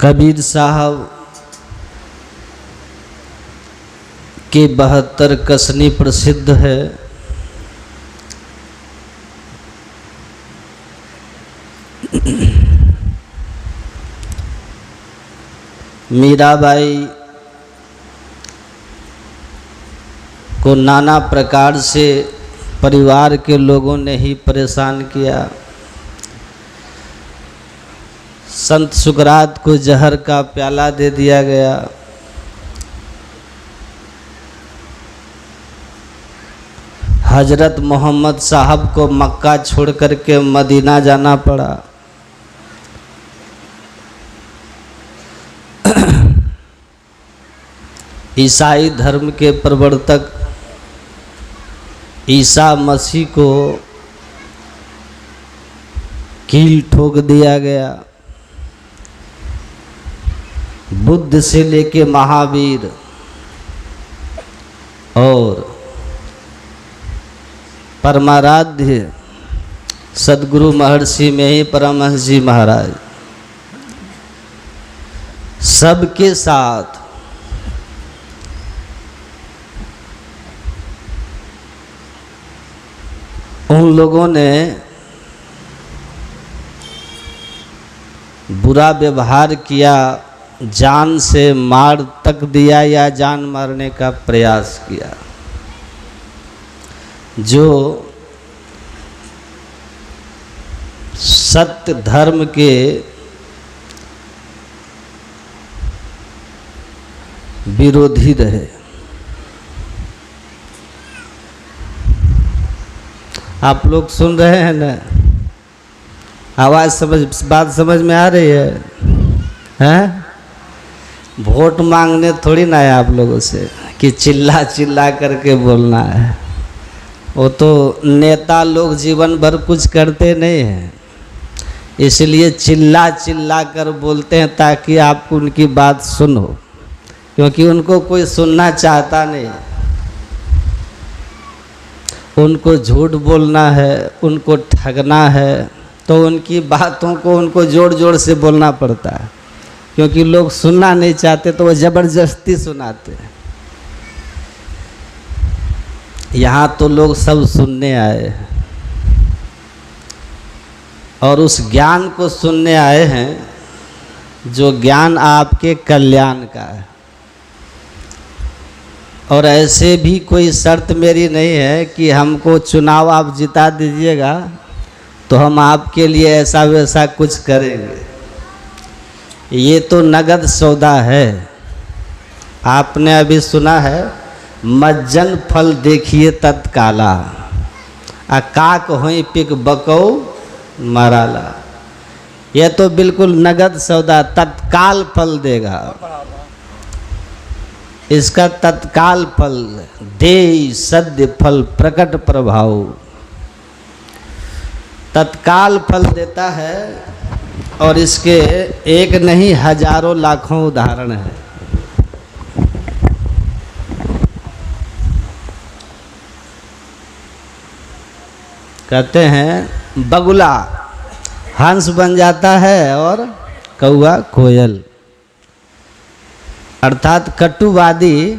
कबीर साहब की 72 कसनी प्रसिद्ध है। मीराबाई को नाना प्रकार से परिवार के लोगों ने ही परेशान किया। संत सुकरात को जहर का प्याला दे दिया गया। हजरत मोहम्मद साहब को मक्का छोड़ करके मदीना जाना पड़ा। ईसाई धर्म के प्रवर्तक ईसा मसीह को कील ठोक दिया गया। बुद्ध से लेके महावीर और परमाराध्य सद्गुरु महर्षि में ही परमहंस जी महाराज सबके साथ उन लोगों ने बुरा व्यवहार किया, जान से मार तक दिया या जान मारने का प्रयास किया। जो सत्य धर्म के विरोधी रहे। आप लोग सुन रहे हैं ना? आवाज़ बात समझ में आ रही है? हैं? वोट मांगने थोड़ी ना है आप लोगों से कि चिल्ला चिल्ला करके बोलना है। वो तो नेता लोग जीवन भर कुछ करते नहीं हैं, इसलिए चिल्ला चिल्ला कर बोलते हैं ताकि आप उनकी बात सुनो, क्योंकि उनको कोई सुनना चाहता नहीं। उनको झूठ बोलना है, उनको ठगना है, तो उनकी बातों को उनको जोर जोर से बोलना पड़ता है, क्योंकि लोग सुनना नहीं चाहते तो वो ज़बरदस्ती सुनाते हैं। यहाँ तो लोग सब सुनने आए हैं और उस ज्ञान को सुनने आए हैं जो ज्ञान आपके कल्याण का है। और ऐसे भी कोई शर्त मेरी नहीं है कि हमको चुनाव आप जिता दीजिएगा तो हम आपके लिए ऐसा वैसा कुछ करेंगे। ये तो नगद सौदा है। आपने अभी सुना है, मज्जन फल देखिए तत्काला, आ काक होई पिक बकौ मराला। यह तो बिल्कुल नगद सौदा, तत्काल फल देगा। इसका तत्काल फल दे सद्य फल प्रकट प्रभाव, तत्काल फल देता है। और इसके एक नहीं हजारों लाखों उदाहरण हैं। कहते हैं बगुला हंस बन जाता है और कौआ कोयल, अर्थात कटुवादी,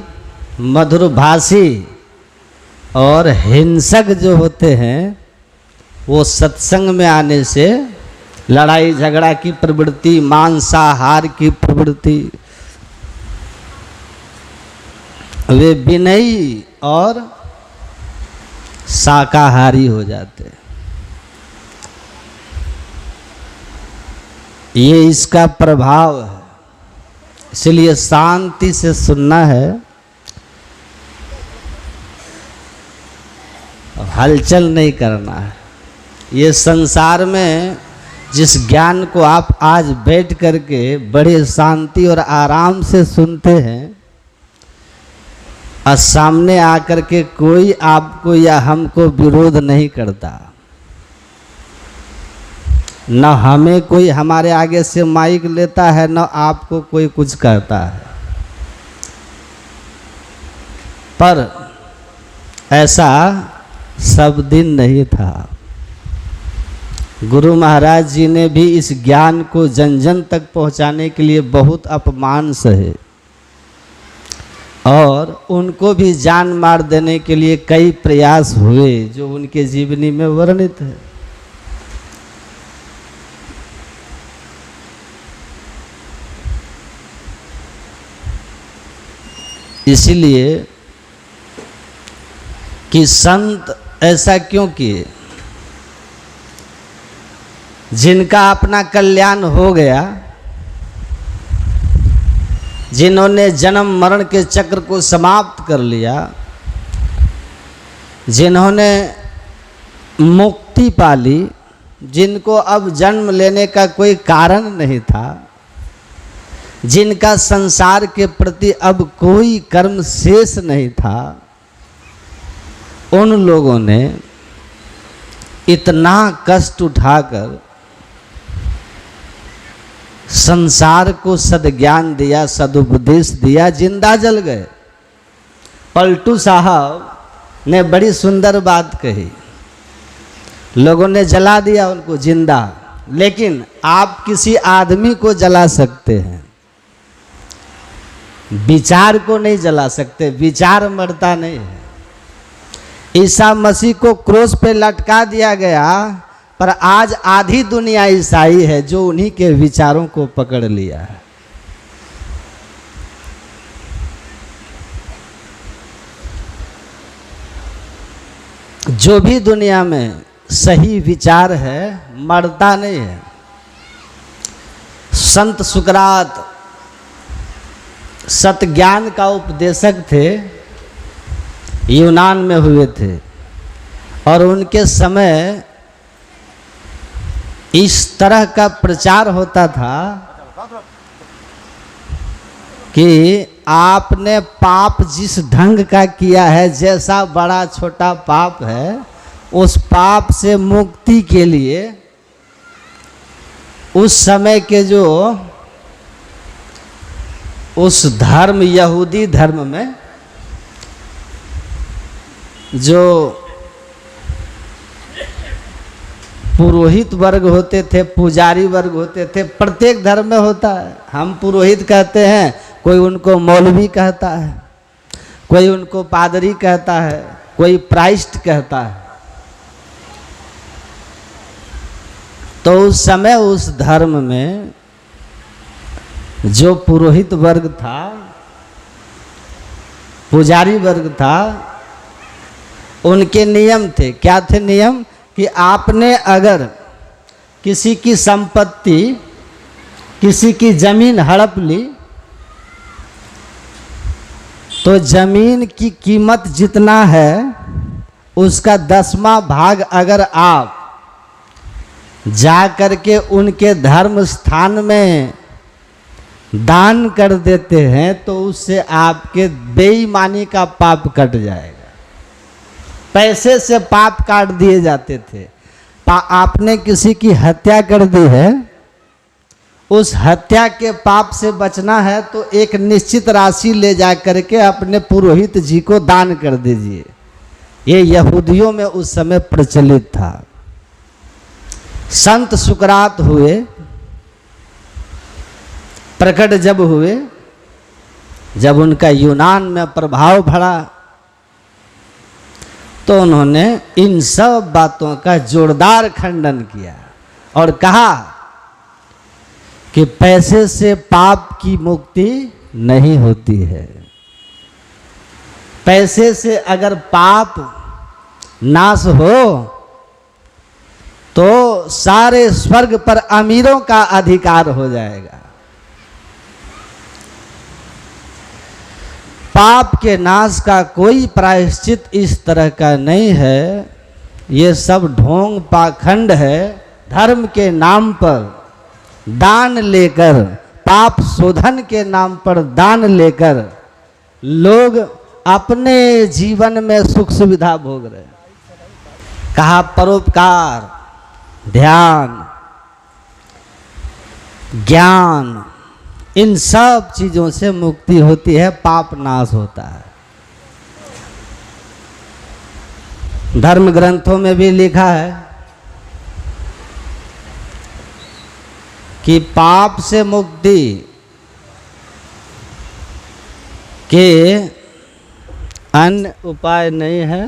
मधुरभाषी और हिंसक जो होते हैं वो सत्संग में आने से लड़ाई झगड़ा की प्रवृत्ति, मांसाहार की प्रवृत्ति, वे विनयी और शाकाहारी हो जाते हैं। ये इसका प्रभाव है। इसलिए शांति से सुनना है, हलचल नहीं करना है। ये संसार में जिस ज्ञान को आप आज बैठ करके बड़े शांति और आराम से सुनते हैं, और सामने आकर के कोई आपको या हमको विरोध नहीं करता, न हमें कोई हमारे आगे से माइक लेता है, न आपको कोई कुछ कहता है। पर ऐसा सब दिन नहीं था। गुरु महाराज जी ने भी इस ज्ञान को जन जन तक पहुंचाने के लिए बहुत अपमान सहे और उनको भी जान मार देने के लिए कई प्रयास हुए जो उनके जीवनी में वर्णित है। इसीलिए कि संत ऐसा क्यों किए, जिनका अपना कल्याण हो गया, जिन्होंने जन्म मरण के चक्र को समाप्त कर लिया, जिन्होंने मुक्ति पा ली, जिनको अब जन्म लेने का कोई कारण नहीं था, जिनका संसार के प्रति अब कोई कर्म शेष नहीं था, उन लोगों ने इतना कष्ट उठाकर संसार को सद्ज्ञान दिया, सदुपदेश दिया, जिंदा जल गए। पलटू साहब ने बड़ी सुंदर बात कही, लोगों ने जला दिया उनको जिंदा, लेकिन आप किसी आदमी को जला सकते हैं, विचार को नहीं जला सकते। विचार मरता नहीं है। ईसा मसीह को क्रूस पे लटका दिया गया, पर आज आधी दुनिया ईसाई है जो उन्हीं के विचारों को पकड़ लिया है। जो भी दुनिया में सही विचार है मरता नहीं है। संत सुकरात सतज्ञान का उपदेशक थे, यूनान में हुए थे और उनके समय इस तरह का प्रचार होता था कि आपने पाप जिस ढंग का किया है, जैसा बड़ा छोटा पाप है, उस पाप से मुक्ति के लिए उस समय के जो उस धर्म, यहूदी धर्म में जो पुरोहित वर्ग होते थे, पुजारी वर्ग होते थे, प्रत्येक धर्म में होता है। हम पुरोहित कहते हैं, कोई उनको मौलवी कहता है, कोई उनको पादरी कहता है, कोई प्राइस्ट कहता है। तो उस समय उस धर्म में जो पुरोहित वर्ग था, पुजारी वर्ग था, उनके नियम थे। क्या थे नियम? कि आपने अगर किसी की संपत्ति, किसी की जमीन हड़प ली, तो जमीन की कीमत जितना है उसका 10वां भाग अगर आप जा करके उनके धर्म स्थान में दान कर देते हैं तो उससे आपके बेईमानी का पाप कट जाएगा। पैसे से पाप काट दिए जाते थे। आपने किसी की हत्या कर दी है, उस हत्या के पाप से बचना है तो एक निश्चित राशि ले जा करके अपने पुरोहित जी को दान कर दीजिए। ये यहूदियों में उस समय प्रचलित था। संत सुकरात हुए, प्रकट जब हुए, जब उनका यूनान में प्रभाव बढ़ा, तो उन्होंने इन सब बातों का जोरदार खंडन किया और कहा कि पैसे से पाप की मुक्ति नहीं होती है। पैसे से अगर पाप नाश हो तो सारे स्वर्ग पर अमीरों का अधिकार हो जाएगा। पाप के नाश का कोई प्रायश्चित इस तरह का नहीं है। ये सब ढोंग पाखंड है। धर्म के नाम पर दान लेकर, पाप शोधन के नाम पर दान लेकर लोग अपने जीवन में सुख सुविधा भोग रहे हैं। कहा परोपकार, ध्यान, ज्ञान, इन सब चीजों से मुक्ति होती है, पाप नाश होता है। धर्म ग्रंथों में भी लिखा है कि पाप से मुक्ति के अन्य उपाय नहीं है।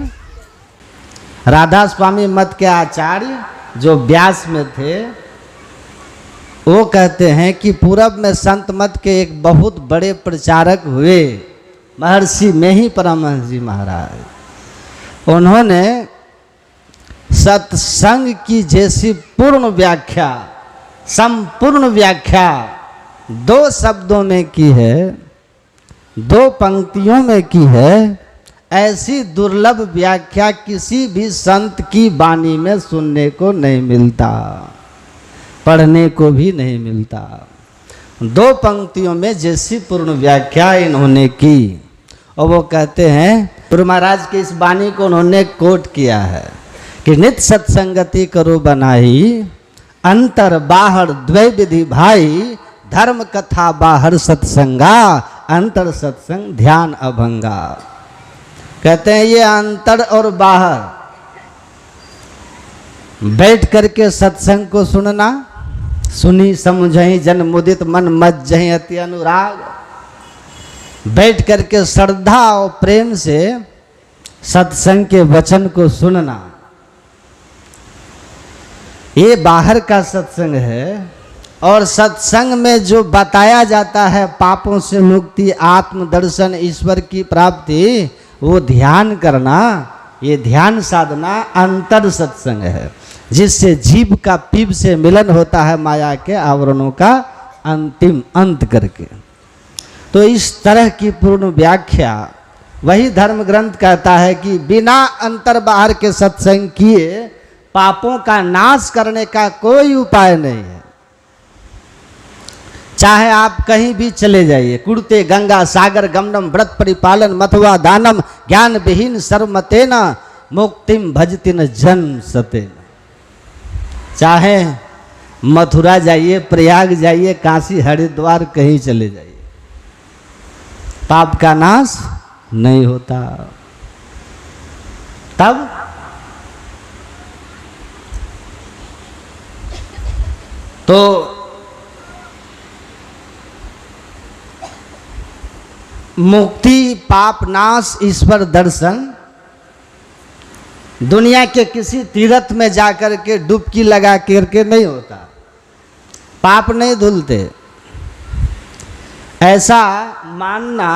राधा स्वामी मत के आचार्य जो व्यास में थे वो कहते हैं कि पूरब में संत मत के एक बहुत बड़े प्रचारक हुए महर्षि में ही परमहंस जी महाराज। उन्होंने सत्संग की जैसी पूर्ण व्याख्या, संपूर्ण व्याख्या 2 शब्दों में की है, 2 पंक्तियों में की है। ऐसी दुर्लभ व्याख्या किसी भी संत की वाणी में सुनने को नहीं मिलता, पढ़ने को भी नहीं मिलता। 2 पंक्तियों में जैसी पूर्ण व्याख्या इन्होंने की। और वो कहते हैं, गुरु महाराज की इस वाणी को उन्होंने कोट किया है कि नित सत्संगति करो बनाई, अंतर बाहर द्वै विधि भाई, धर्म कथा बाहर सत्संगा, अंतर सत्संग ध्यान अभंगा। कहते हैं ये अंतर और बाहर बैठ करके सत्संग को सुनना, सुनी समझही जन मुदित मन मज्जहि अति अनुराग, बैठ करके श्रद्धा और प्रेम से सत्संग के वचन को सुनना, ये बाहर का सत्संग है। और सत्संग में जो बताया जाता है पापों से मुक्ति, आत्मदर्शन, ईश्वर की प्राप्ति, वो ध्यान करना, ये ध्यान साधना अंतर सत्संग है, जिससे जीव का पीप से मिलन होता है माया के आवरणों का अंतिम अंत करके। तो इस तरह की पूर्ण व्याख्या वही धर्म ग्रंथ कहता है कि बिना अंतर बाहर के सत्संग किए पापों का नाश करने का कोई उपाय नहीं है। चाहे आप कहीं भी चले जाइए, कुड़ते गंगा सागर गमनम, व्रत परिपालन मथुआ दानम, ज्ञान विहीन सर्वमतेन, मुक्तिम भजतिन जन सतेन। चाहे मथुरा जाइए, प्रयाग जाइए, काशी हरिद्वार कहीं चले जाइए, पाप का नाश नहीं होता। तब तो मुक्ति, पाप नाश, ईश्वर दर्शन दुनिया के किसी तीर्थ में जाकर के डुबकी लगा करके नहीं होता, पाप नहीं धुलते। ऐसा मानना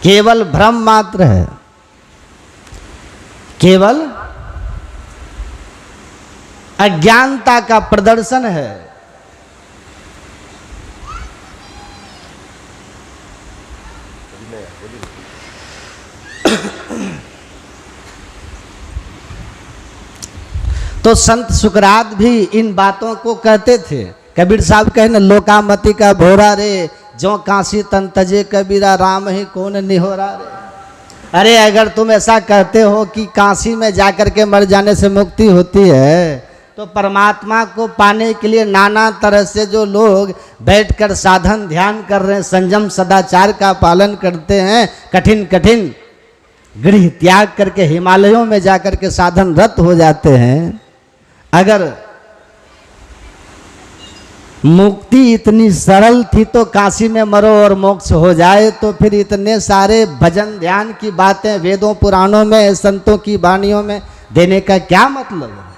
केवल भ्रम मात्र है, केवल अज्ञानता का प्रदर्शन है। तो संत सुकरात भी इन बातों को कहते थे। कबीर साहब कहे न, लोकामति का भोरा रे, जो काशी तन तजे कबीरा, राम ही कौन निहोरा रे। अरे अगर तुम ऐसा कहते हो कि काशी में जाकर के मर जाने से मुक्ति होती है, तो परमात्मा को पाने के लिए नाना तरह से जो लोग बैठकर साधन ध्यान कर रहे हैं, संयम सदाचार का पालन करते हैं, कठिन कठिन गृह त्याग करके हिमालयों में जाकर के साधन रत हो जाते हैं, अगर मुक्ति इतनी सरल थी तो काशी में मरो और मोक्ष हो जाए, तो फिर इतने सारे भजन ध्यान की बातें वेदों पुराणों में, संतों की वाणियों में देने का क्या मतलब है।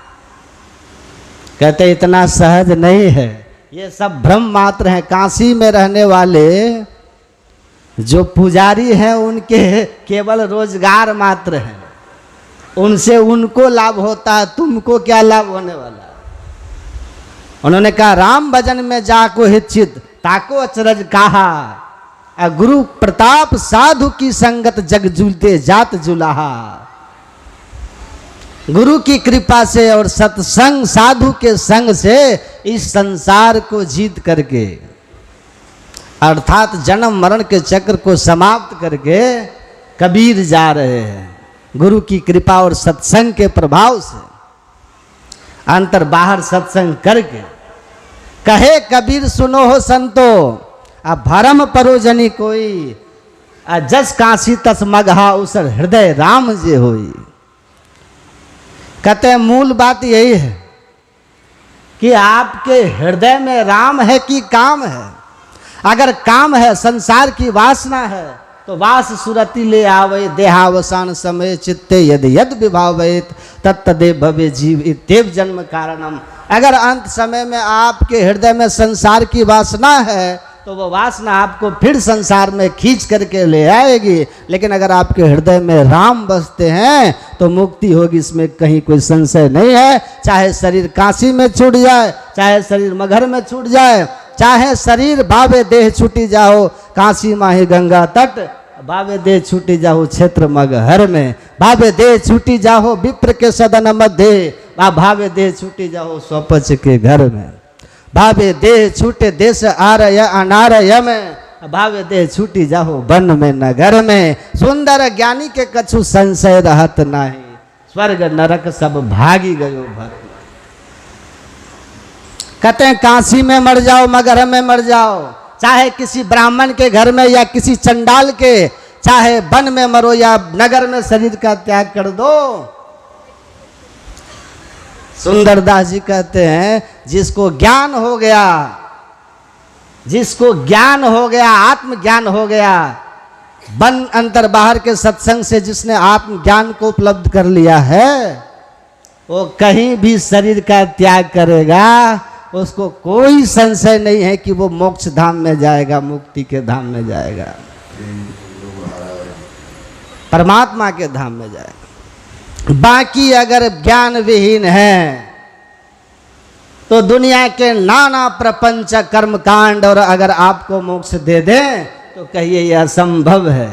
कहते इतना सहज नहीं है, ये सब भ्रम मात्र है। काशी में रहने वाले जो पुजारी हैं उनके केवल रोजगार मात्र है, उनसे उनको लाभ होता है, तुमको क्या लाभ होने वाला है। उन्होंने कहा राम भजन में जाको हिचित ताको अचरज कहा, गुरु प्रताप साधु की संगत जग जुलते जात जुलाहा। गुरु की कृपा से और सत्संग साधु के संग से इस संसार को जीत करके, अर्थात जन्म मरण के चक्र को समाप्त करके कबीर जा रहे हैं। गुरु की कृपा और सत्संग के प्रभाव से अंतर बाहर सत्संग करके कहे कबीर सुनो हो संतो, अब भरम परोजनी कोई, जस काशी तस मगहा उसर हृदय राम जे होई। कहते हैं मूल बात यही है कि आपके हृदय में राम है कि काम है। अगर काम है, संसार की वासना है, तो वास सुरति ले आवे देहावसान समय चित्ते यद यद विभावित तत्तदेव भवे जीव इत्येव जन्म कारणम। अगर अंत समय में आपके हृदय में संसार की वासना है तो वो वासना आपको फिर संसार में खींच करके ले आएगी। लेकिन अगर आपके हृदय में राम बसते हैं तो मुक्ति होगी, इसमें कहीं कोई संशय नहीं है। चाहे शरीर काशी में छूट जाए, चाहे शरीर मगहर में छूट जाए, चाहे शरीर भावे देह छूटी जाओ काशी माही गंगा तट, भावे देह छूटी जाओ क्षेत्र मगहर में, भावे देह छूटी जाओ विप्र के सदन मध्य, भावे देह छूटी जाओ स्वपच के घर में, भावे देह छूटे देश आरय अनारय में, भावे देह छूटी जाओ वन में नगर में। सुंदर ज्ञानी के कछु संशय रहत नाही, स्वर्ग नरक सब भागी गयो भक्त। कहते हैं काशी में मर जाओ, मगहर में मर जाओ, चाहे किसी ब्राह्मण के घर में या किसी चंडाल के, चाहे वन में मरो या नगर में, शरीर का त्याग कर दो। सुंदरदास जी कहते हैं जिसको ज्ञान हो गया, जिसको ज्ञान हो गया, आत्मज्ञान हो गया, वन अंतर बाहर के सत्संग से जिसने आत्मज्ञान को उपलब्ध कर लिया है, वो कहीं भी शरीर का त्याग करेगा, उसको कोई संशय नहीं है कि वो मोक्ष धाम में जाएगा, मुक्ति के धाम में जाएगा, परमात्मा के धाम में जाएगा। बाकी अगर ज्ञान विहीन है तो दुनिया के नाना प्रपंच कर्म कांड और अगर आपको मोक्ष दे दें तो कहिए यह असंभव है।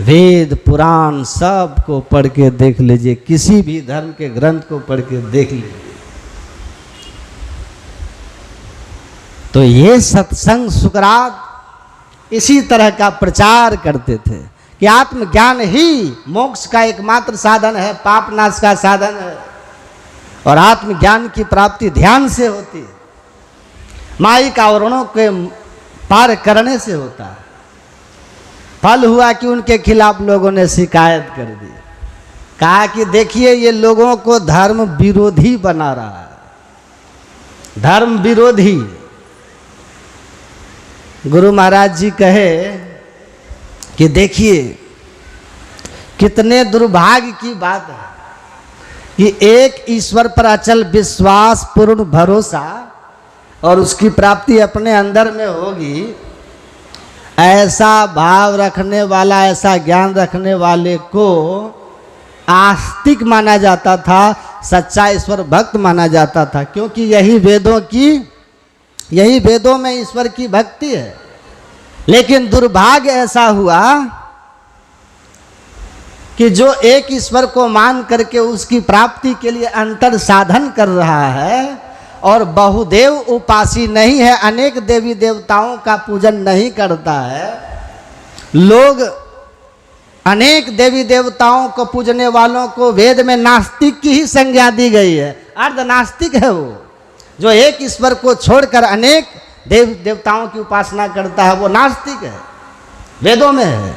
वेद पुराण सब को पढ़ के देख लीजिए, किसी भी धर्म के ग्रंथ को पढ़ के देख लीजिए, तो ये सत्संग सुकरात इसी तरह का प्रचार करते थे कि आत्मज्ञान ही मोक्ष का एकमात्र साधन है, पाप नाश का साधन है, और आत्मज्ञान की प्राप्ति ध्यान से होती है, माइक आवरणों के पार करने से होता है। फल हुआ कि उनके खिलाफ लोगों ने शिकायत कर दी, कहा कि देखिए ये लोगों को धर्म विरोधी बना रहा है, धर्म विरोधी। गुरु महाराज जी कहे कि देखिए कितने दुर्भाग्य की बात है कि एक ईश्वर पर अचल विश्वास, पूर्ण भरोसा और उसकी प्राप्ति अपने अंदर में होगी, ऐसा भाव रखने वाला, ऐसा ज्ञान रखने वाले को आस्तिक माना जाता था, सच्चा ईश्वर भक्त माना जाता था, क्योंकि यही वेदों में ईश्वर की भक्ति है। लेकिन दुर्भाग्य ऐसा हुआ कि जो एक ईश्वर को मान करके उसकी प्राप्ति के लिए अंतर साधन कर रहा है और बहुदेव उपासी नहीं है, अनेक देवी देवताओं का पूजन नहीं करता है, लोग अनेक देवी देवताओं को पूजने वालों को वेद में नास्तिक की ही संज्ञा दी गई है, अर्ध नास्तिक है वो। जो एक ईश्वर को छोड़कर अनेक देव देवताओं की उपासना करता है वो नास्तिक है, वेदों में है।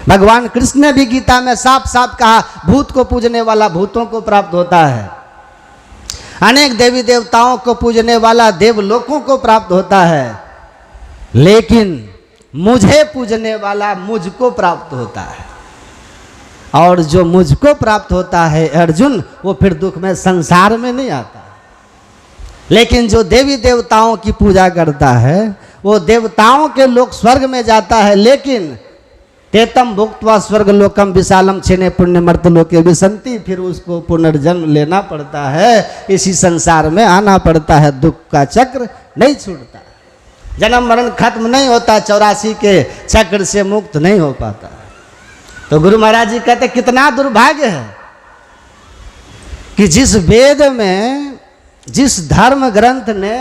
भगवान कृष्ण ने भी गीता में साफ साफ कहा, भूत को पूजने वाला भूतों को प्राप्त होता है, अनेक देवी देवताओं को पूजने वाला देवलोकों को प्राप्त होता है, लेकिन मुझे पूजने वाला मुझको प्राप्त होता है। और जो मुझको प्राप्त होता है अर्जुन, वो फिर दुख में संसार में नहीं आता। लेकिन जो देवी देवताओं की पूजा करता है वो देवताओं के लोक स्वर्ग में जाता है, लेकिन तेतम भुक्त्वा स्वर्ग लोकम विशालम छिने पुण्य मर्तलोके विसंति, फिर उसको पुनर्जन्म लेना पड़ता है, इसी संसार में आना पड़ता है, दुख का चक्र नहीं छूटता, जन्म मरण खत्म नहीं होता, 84 के चक्र से मुक्त नहीं हो पाता। तो गुरु महाराज जी कहते कितना दुर्भाग्य है कि जिस वेद में, जिस धर्म ग्रंथ ने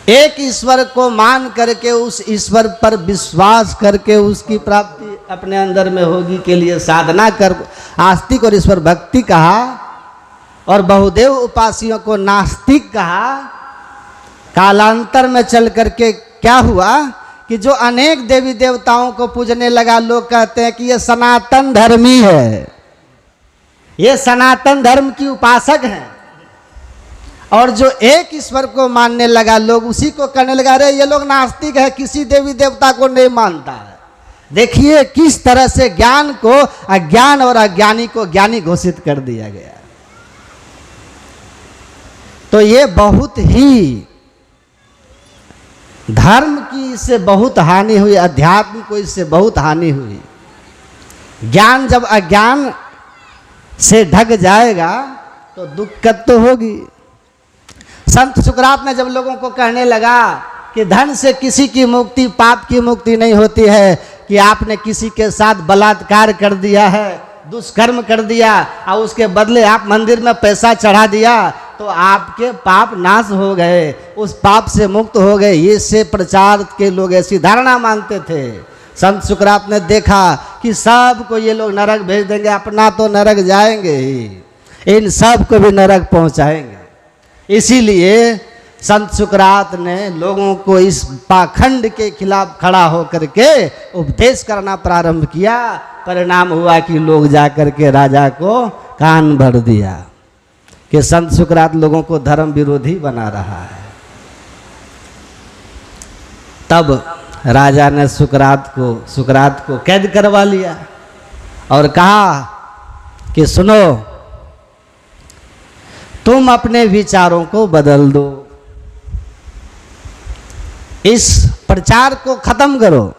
एक ईश्वर को मान करके उस ईश्वर पर विश्वास करके उसकी प्राप्ति अपने अंदर में होगी के लिए साधना कर आस्तिक और ईश्वर भक्ति कहा, और बहुदेव उपासियों को नास्तिक कहा, कालांतर में चल करके क्या हुआ कि जो अनेक देवी देवताओं को पूजने लगा, लोग कहते हैं कि ये सनातन धर्मी है, ये सनातन धर्म की उपासक हैं। और जो एक ईश्वर को मानने लगा लोग उसी को कहने लगा, अरे ये लोग नास्तिक है, किसी देवी देवता को नहीं मानता है। देखिए किस तरह से ज्ञान को अज्ञान और अज्ञानी को ज्ञानी घोषित कर दिया गया। तो ये बहुत ही धर्म की इससे बहुत हानि हुई, अध्यात्म को इससे बहुत हानि हुई। ज्ञान जब अज्ञान से ढक जाएगा तो दिक्कत तो होगी। संत सुकरात ने जब लोगों को कहने लगा कि धन से किसी की मुक्ति, पाप की मुक्ति नहीं होती है, कि आपने किसी के साथ बलात्कार कर दिया है, दुष्कर्म कर दिया और उसके बदले आप मंदिर में पैसा चढ़ा दिया तो आपके पाप नाश हो गए, उस पाप से मुक्त हो गए, ये से प्रचार के लोग ऐसी धारणा मानते थे। संत सुकरात ने देखा कि सबको ये लोग नरक भेज देंगे, अपना तो नरक जाएंगे ही, इन सब को भी नरक पहुंचाएंगे। इसीलिए संत सुकरात ने लोगों को इस पाखंड के खिलाफ खड़ा होकर के उपदेश करना प्रारंभ किया। परिणाम हुआ कि लोग जाकर के राजा को कान भर दिया कि संत सुकरात लोगों को धर्म विरोधी बना रहा है। तब राजा ने सुकरात को कैद करवा लिया और कहा कि सुनो, तुम अपने विचारों को बदल दो, इस प्रचार को खत्म करो।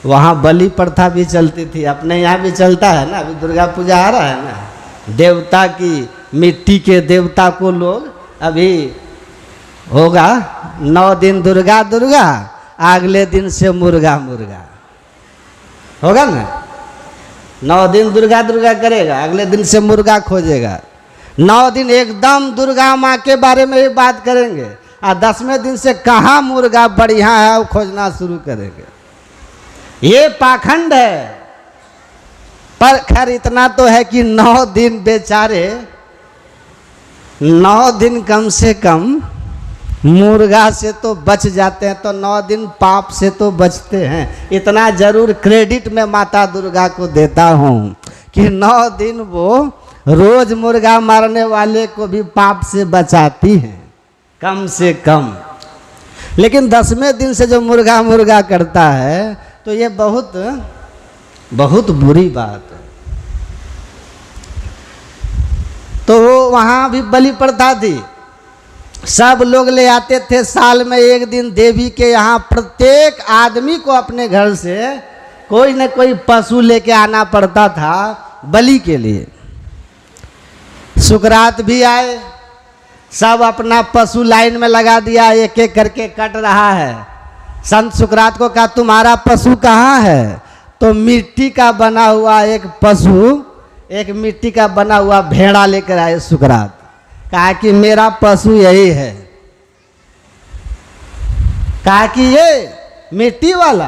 वहां बलि प्रथा भी चलती थी, अपने यहाँ भी चलता है ना, अभी दुर्गा पूजा आ रहा है ना, देवता की मिट्टी के देवता को लोग अभी होगा 9 दिन दुर्गा दुर्गा, अगले दिन से मुर्गा मुर्गा होगा ना। 9 दिन दुर्गा दुर्गा करेगा, अगले दिन से मुर्गा खोजेगा। 9 दिन एकदम दुर्गा माँ के बारे में ही बात करेंगे और 10वें दिन से कहाँ मुर्गा बढ़िया है वो खोजना शुरू करेंगे। ये पाखंड है। पर खैर इतना तो है कि 9 दिन बेचारे, 9 दिन कम से कम मुर्गा से तो बच जाते हैं, तो 9 दिन पाप से तो बचते हैं। इतना जरूर क्रेडिट मैं माता दुर्गा को देता हूँ कि 9 दिन वो रोज मुर्गा मारने वाले को भी पाप से बचाती हैं कम से कम। लेकिन 10वें दिन से जो मुर्गा मुर्गा करता है तो ये बहुत बहुत बुरी बात है। तो वो वहाँ भी बलि प्रथा थी, सब लोग ले आते थे। साल में एक दिन देवी के यहाँ प्रत्येक आदमी को अपने घर से कोई न कोई पशु लेके आना पड़ता था बलि के लिए। सुकरात भी आए, सब अपना पशु लाइन में लगा दिया, एक एक करके कट रहा है। संत सुकरात को कहा तुम्हारा पशु कहाँ है? तो मिट्टी का बना हुआ एक पशु, एक मिट्टी का बना हुआ भेड़ा लेकर आए सुकरात। कहा कि मेरा पशु यही है। कहा कि ये मिट्टी वाला।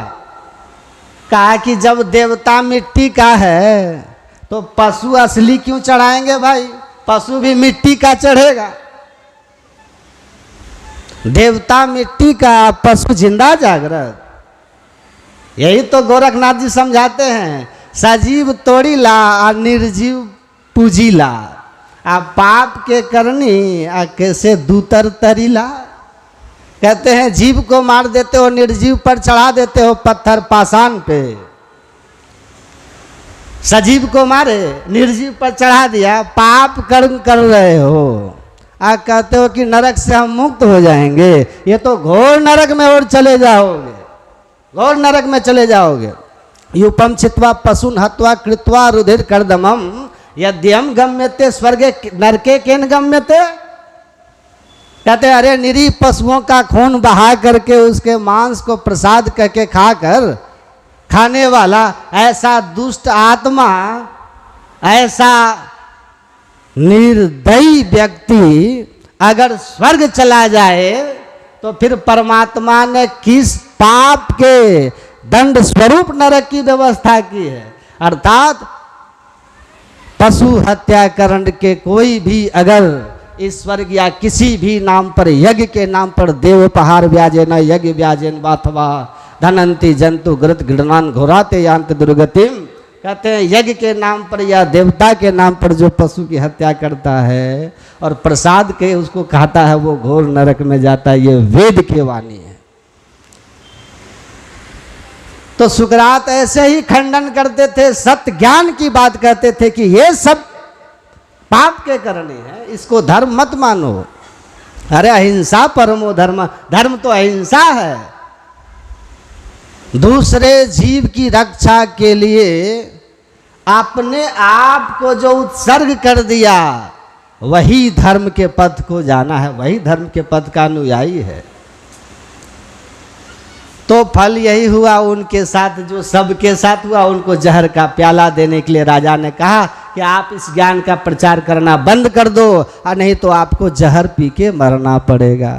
कहा कि जब देवता मिट्टी का है तो पशु असली क्यों चढ़ाएंगे भाई? पशु भी मिट्टी का चढ़ेगा। देवता मिट्टी का, पशु जिंदा जागृत। यही तो गोरखनाथ जी समझाते हैं, सजीव तोड़ीला और निर्जीव पूजीला, आ पाप के करनी आ कैसे दूतर तरीला। कहते हैं जीव को मार देते हो, निर्जीव पर चढ़ा देते हो पत्थर पाषाण पे। सजीव को मारे, निर्जीव पर चढ़ा दिया, पाप कर्म कर रहे हो। आ कहते हो कि नरक से हम मुक्त हो जाएंगे, ये तो घोर नरक में और चले जाओगे, घोर नरक में चले जाओगे। यूपम छित्वा पशुन हत्वा कृत्वा रुधिर कर्दमम यद्यम गम्यते स्वर्गे नरके केन गम्यते। कहते अरे निरीह पशुओं का खून बहा करके उसके मांस को प्रसाद करके खाकर खाने वाला ऐसा दुष्ट आत्मा, ऐसा निर्दयी व्यक्ति अगर स्वर्ग चला जाए तो फिर परमात्मा ने किस पाप के दंड स्वरूप नरक की व्यवस्था की है। अर्थात पशु हत्याकरण के कोई भी अगर ईश्वर या किसी भी नाम पर, यज्ञ के नाम पर देव पहाड़ व्याजेन यज्ञ व्याजेन वाथवा धनंती जंतु गृत गृणान घोराते यांत दुर्गतिम। कहते हैं यज्ञ के नाम पर या देवता के नाम पर जो पशु की हत्या करता है और प्रसाद के उसको खाता है वो घोर नरक में जाता है। ये वेद की वाणी है। तो सुकरात ऐसे ही खंडन करते थे, सत्य ज्ञान की बात कहते थे कि ये सब पाप के करने हैं, इसको धर्म मत मानो। अरे अहिंसा परमो धर्म, धर्म तो अहिंसा है। दूसरे जीव की रक्षा के लिए अपने आप को जो उत्सर्ग कर दिया वही धर्म के पथ को जाना है, वही धर्म के पथ का अनुयायी है। तो फल यही हुआ उनके साथ जो सबके साथ हुआ। उनको जहर का प्याला देने के लिए राजा ने कहा कि आप इस ज्ञान का प्रचार करना बंद कर दो और नहीं तो आपको जहर पी के मरना पड़ेगा।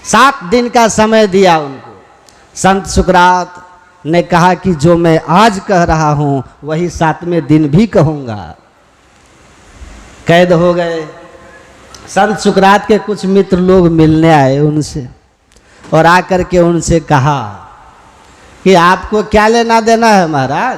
7 दिन का समय दिया उनको। संत सुकरात ने कहा कि जो मैं आज कह रहा हूं वही 7वें दिन भी कहूंगा। कैद हो गए। संत सुकरात के कुछ मित्र लोग मिलने आए उनसे और आकर के उनसे कहा कि आपको क्या लेना देना है महाराज,